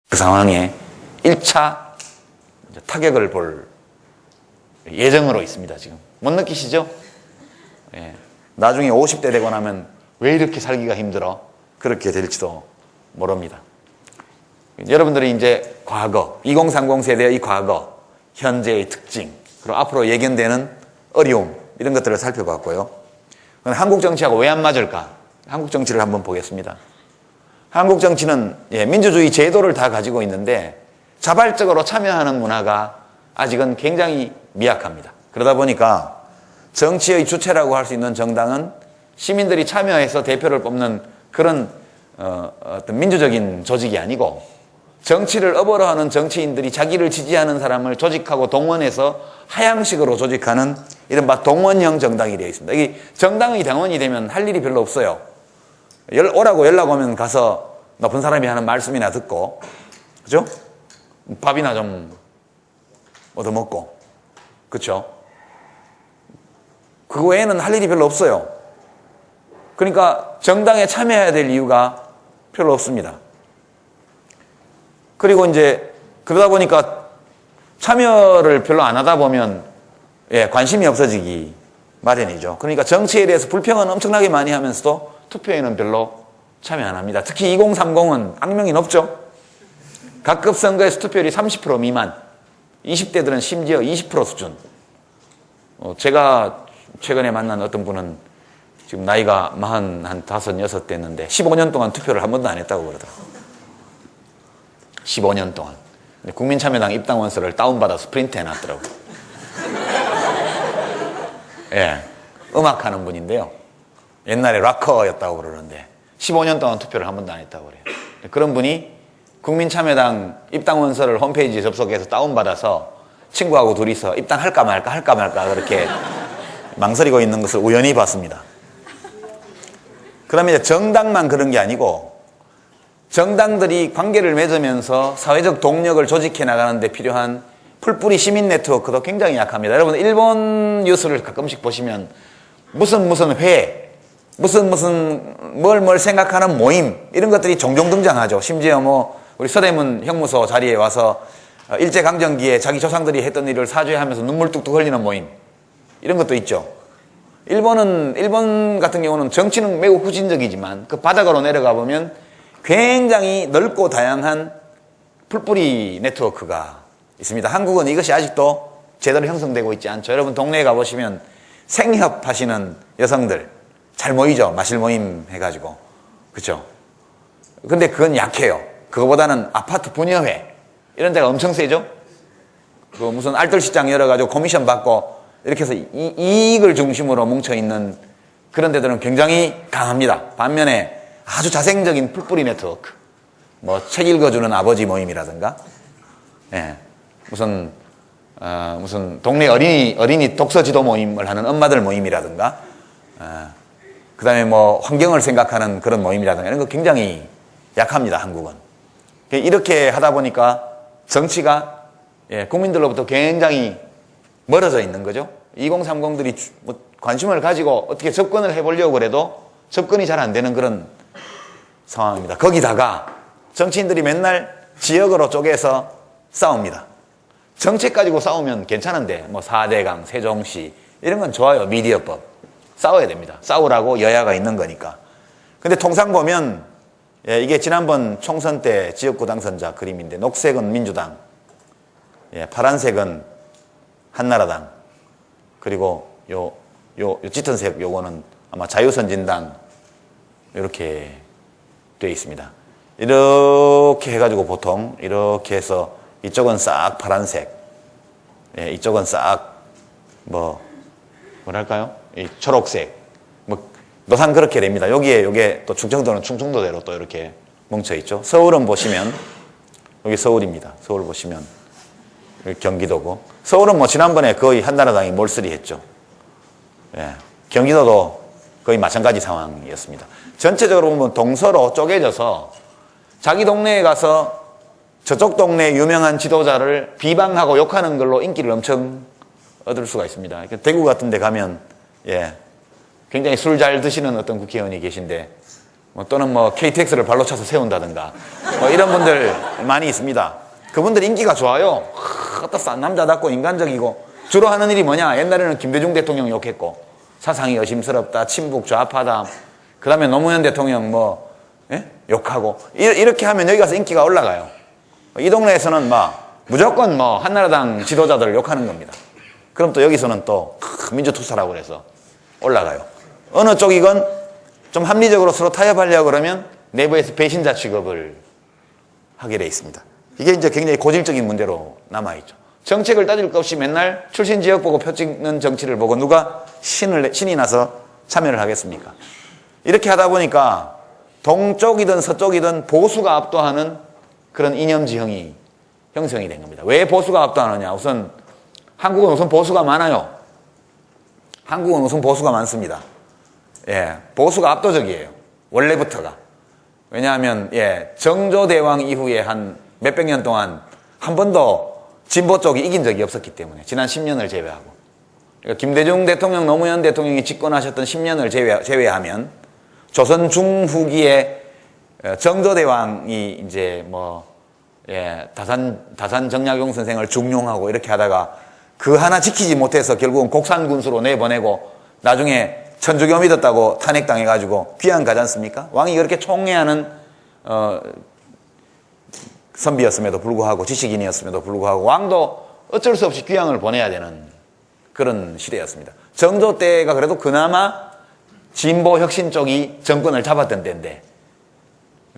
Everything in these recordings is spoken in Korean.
그 상황에 1차 타격을 볼 예정으로 있습니다. 지금 못 느끼시죠? 예. 나중에 50대 되고 나면 왜 이렇게 살기가 힘들어? 그렇게 될지도 모릅니다. 여러분들이 이제 과거, 2030 세대의 이 과거, 현재의 특징, 그리고 앞으로 예견되는 어려움, 이런 것들을 살펴봤고요. 한국 정치하고 왜 안 맞을까? 한국 정치를 한번 보겠습니다. 한국 정치는 민주주의 제도를 다 가지고 있는데 자발적으로 참여하는 문화가 아직은 굉장히 미약합니다. 그러다 보니까 정치의 주체라고 할 수 있는 정당은 시민들이 참여해서 대표를 뽑는 그런 어떤 민주적인 조직이 아니고 정치를 업으로 하는 정치인들이 자기를 지지하는 사람을 조직하고 동원해서 하향식으로 조직하는 이른바 동원형 정당이 되어 있습니다. 이 정당의 당원이 되면 할 일이 별로 없어요. 오라고 연락 오면 가서 높은 사람이 하는 말씀이나 듣고, 그죠? 밥이나 좀 얻어먹고, 그렇죠? 그거 외에는 할 일이 별로 없어요. 그러니까 정당에 참여해야 될 이유가 별로 없습니다. 그리고 이제 그러다 보니까 참여를 별로 안 하다 보면 관심이 없어지기 마련이죠. 그러니까 정치에 대해서 불평은 엄청나게 많이 하면서도 투표에는 별로 참여 안 합니다. 특히 2030은 악명이 높죠. 각급 선거에서 투표율이 30% 미만, 20대들은 심지어 20% 수준. 제가 최근에 만난 어떤 분은 지금 나이가 45, 6 됐는데 15년 동안 투표를 한 번도 안 했다고 그러더라고요. 15년 동안. 국민참여당 입당원서를 다운받아서 프린트 해놨더라고요. 예, 음악하는 분인데요. 옛날에 락커였다고 그러는데 15년 동안 투표를 한 번도 안 했다고 그래요. 그런 분이 국민참여당 입당원서를 홈페이지에 접속해서 다운받아서 친구하고 둘이서 입당할까 말까 그렇게 망설이고 있는 것을 우연히 봤습니다. 그 다음에 이제 정당만 그런 게 아니고 정당들이 관계를 맺으면서 사회적 동력을 조직해 나가는 데 필요한 풀뿌리 시민 네트워크도 굉장히 약합니다. 여러분 일본 뉴스를 가끔씩 보시면 무슨 회, 뭘 생각하는 모임 이런 것들이 종종 등장하죠. 심지어 뭐 우리 서대문 형무소 자리에 와서 일제강점기에 자기 조상들이 했던 일을 사죄하면서 눈물 뚝뚝 흘리는 모임 이런 것도 있죠. 일본 같은 경우는 정치는 매우 후진적이지만 그 바닥으로 내려가 보면 굉장히 넓고 다양한 풀뿌리 네트워크가 있습니다. 한국은 이것이 아직도 제대로 형성되고 있지 않죠. 여러분 동네에 가보시면 생협하시는 여성들 잘 모이죠. 마실 모임 해가지고. 그렇죠? 근데 그건 약해요. 그거보다는 아파트 분여회 이런 데가 엄청 세죠. 그 무슨 알뜰시장 열어가지고 커미션 받고 이렇게 해서 이익을 중심으로 뭉쳐있는 그런 데들은 굉장히 강합니다. 반면에 아주 자생적인 풀뿌리 네트워크, 뭐 책 읽어주는 아버지 모임이라든가, 무슨 동네 어린이 독서 지도 모임을 하는 엄마들 모임이라든가, 그 다음에 뭐 환경을 생각하는 그런 모임이라든가 이런 거 굉장히 약합니다. 한국은. 이렇게 하다 보니까 정치가 국민들로부터 굉장히 멀어져 있는 거죠. 2030들이 관심을 가지고 어떻게 접근을 해보려고 그래도 접근이 잘 안 되는 그런 상황입니다. 거기다가 정치인들이 맨날 지역으로 쪼개서 싸웁니다. 정책 가지고 싸우면 괜찮은데 뭐 4대강, 세종시 이런 건 좋아요. 미디어법. 싸워야 됩니다. 싸우라고 여야가 있는 거니까. 근데 통상 보면 이게 지난번 총선 때 지역구 당선자 그림인데 녹색은 민주당, 파란색은 한나라당, 그리고 요 짙은색 요거는 아마 자유선진당 이렇게 되어 있습니다. 이렇게 해가지고 보통 이렇게 해서 이쪽은 싹 파란색, 이쪽은 싹 뭐랄까요? 이 초록색, 뭐 노상 그렇게 됩니다. 요게 또 충청도는 충청도대로 또 이렇게 뭉쳐 있죠. 서울은 보시면 여기 서울입니다. 서울 보시면 여기 경기도고 서울은 뭐 지난번에 거의 한나라당이 몰수리 했죠. 경기도도 거의 마찬가지 상황이었습니다. 전체적으로 보면 동서로 쪼개져서 자기 동네에 가서 저쪽 동네 유명한 지도자를 비방하고 욕하는 걸로 인기를 엄청 얻을 수가 있습니다. 대구 같은 데 가면 굉장히 술 잘 드시는 어떤 국회의원이 계신데 또는 뭐 KTX를 발로 차서 세운다든가 뭐 이런 분들 많이 있습니다. 그분들 인기가 좋아요. 어떤 싼 남자답고 인간적이고 주로 하는 일이 뭐냐? 옛날에는 김대중 대통령 욕했고 사상이 의심스럽다, 친북 좌파다. 그 다음에 노무현 대통령 뭐 욕하고 이렇게 하면 여기 가서 인기가 올라가요. 이 동네에서는 막 무조건 뭐 한나라당 지도자들을 욕하는 겁니다. 그럼 또 여기서는 또 민주투사라고 그래서 올라가요. 어느 쪽이건 좀 합리적으로 서로 타협하려고 그러면 내부에서 배신자 취급을 하게 돼 있습니다. 이게 이제 굉장히 고질적인 문제로 남아있죠. 정책을 따질 것 없이 맨날 출신 지역 보고 표 찍는 정치를 보고 누가 신이 나서 참여를 하겠습니까? 이렇게 하다 보니까 동쪽이든 서쪽이든 보수가 압도하는 그런 이념지형이 형성이 된 겁니다. 왜 보수가 압도하느냐? 한국은 우선 보수가 많아요. 한국은 우선 보수가 많습니다. 보수가 압도적이에요. 원래부터가. 왜냐하면 정조대왕 이후에 한 몇백 년 동안 한 번도 진보 쪽이 이긴 적이 없었기 때문에, 지난 10년을 제외하고. 그러니까 김대중 대통령, 노무현 대통령이 집권하셨던 10년을 제외하면 조선 중후기에 정조대왕이 이제 다산 정약용 선생을 중용하고 이렇게 하다가 그 하나 지키지 못해서 결국은 곡산군수로 내보내고 나중에 천주교 믿었다고 탄핵당해가지고 귀양 가지 않습니까? 왕이 그렇게 총애하는 선비였음에도 불구하고, 지식인이었음에도 불구하고 왕도 어쩔 수 없이 귀양을 보내야 되는 그런 시대였습니다. 정조 때가 그래도 그나마 진보 혁신 쪽이 정권을 잡았던 때인데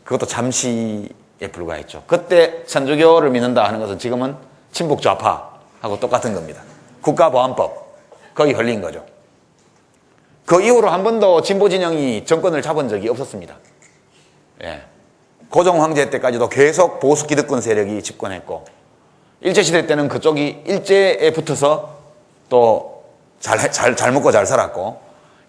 그것도 잠시에 불과했죠. 그때 천주교를 믿는다 하는 것은 지금은 친북 좌파하고 똑같은 겁니다. 국가보안법 거기 걸린 거죠. 그 이후로 한 번도 진보 진영이 정권을 잡은 적이 없었습니다. 고종 황제 때까지도 계속 보수 기득권 세력이 집권했고, 일제시대 때는 그쪽이 일제에 붙어서 또 잘 먹고 잘 살았고,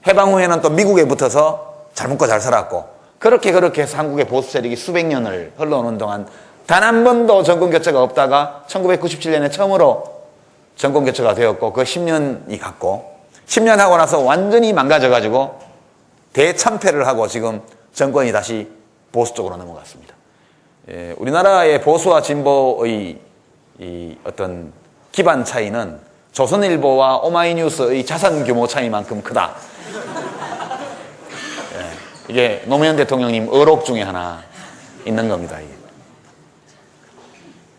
해방 후에는 또 미국에 붙어서 잘 먹고 잘 살았고, 그렇게 해서 한국의 보수 세력이 수백 년을 흘러오는 동안 단 한 번도 정권 교체가 없다가 1997년에 처음으로 정권 교체가 되었고, 그 10년이 갔고, 10년 하고 나서 완전히 망가져가지고 대참패를 하고 지금 정권이 다시 보수 쪽으로 넘어갔습니다. 우리나라의 보수와 진보의 이 어떤 기반 차이는 조선일보와 오마이뉴스의 자산 규모 차이만큼 크다. 이게 노무현 대통령님 의록 중에 하나 있는 겁니다.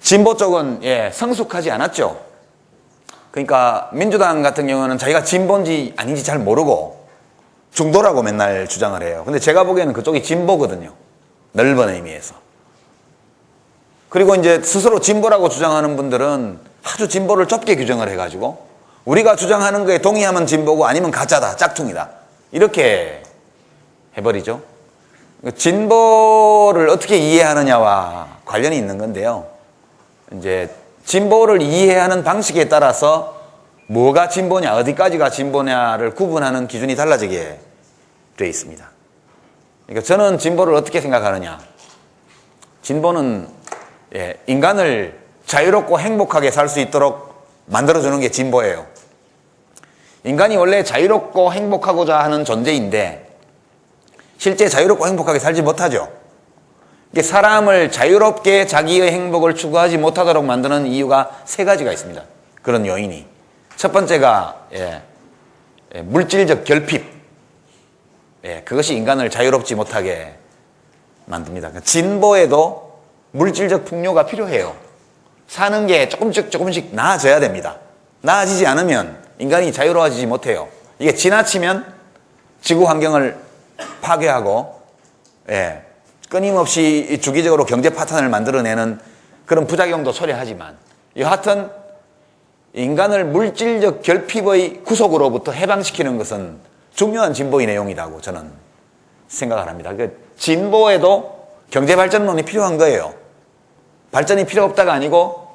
진보 쪽은 성숙하지 않았죠. 그러니까 민주당 같은 경우는 자기가 진보인지 아닌지 잘 모르고 중도라고 맨날 주장을 해요. 근데 제가 보기에는 그쪽이 진보거든요. 넓은 의미에서. 그리고 이제 스스로 진보라고 주장하는 분들은 아주 진보를 좁게 규정을 해가지고 우리가 주장하는 거에 동의하면 진보고 아니면 가짜다, 짝퉁이다, 이렇게 해버리죠. 진보를 어떻게 이해하느냐와 관련이 있는 건데요. 이제 진보를 이해하는 방식에 따라서 뭐가 진보냐, 어디까지가 진보냐를 구분하는 기준이 달라지게 되어 있습니다. 그러니까 저는 진보를 어떻게 생각하느냐. 진보는 인간을 자유롭고 행복하게 살 수 있도록 만들어주는 게 진보예요. 인간이 원래 자유롭고 행복하고자 하는 존재인데 실제 자유롭고 행복하게 살지 못하죠. 이게 사람을 자유롭게 자기의 행복을 추구하지 못하도록 만드는 이유가 세 가지가 있습니다. 그런 요인이. 첫 번째가 물질적 결핍. 그것이 인간을 자유롭지 못하게 만듭니다. 그러니까 진보에도 물질적 풍요가 필요해요. 사는 게 조금씩 나아져야 됩니다. 나아지지 않으면 인간이 자유로워지지 못해요. 이게 지나치면 지구 환경을 파괴하고 끊임없이 주기적으로 경제 파탄을 만들어내는 그런 부작용도 초래하지만, 여하튼 인간을 물질적 결핍의 구속으로부터 해방시키는 것은 중요한 진보의 내용이라고 저는 생각을 합니다. 진보에도 경제발전론이 필요한 거예요. 발전이 필요 없다가 아니고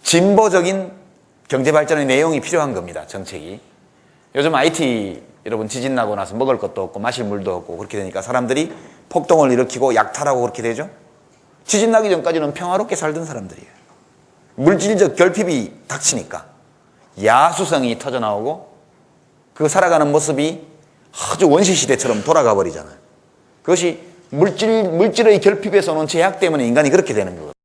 진보적인 경제발전의 내용이 필요한 겁니다. 정책이. 요즘 IT 여러분 지진 나고 나서 먹을 것도 없고 마실 물도 없고 그렇게 되니까 사람들이 폭동을 일으키고 약탈하고 그렇게 되죠. 지진 나기 전까지는 평화롭게 살던 사람들이에요. 물질적 결핍이 닥치니까 야수성이 터져나오고 그 살아가는 모습이 아주 원시시대처럼 돌아가 버리잖아요. 그것이 물질의 결핍에서 오는 제약 때문에 인간이 그렇게 되는 거거든요.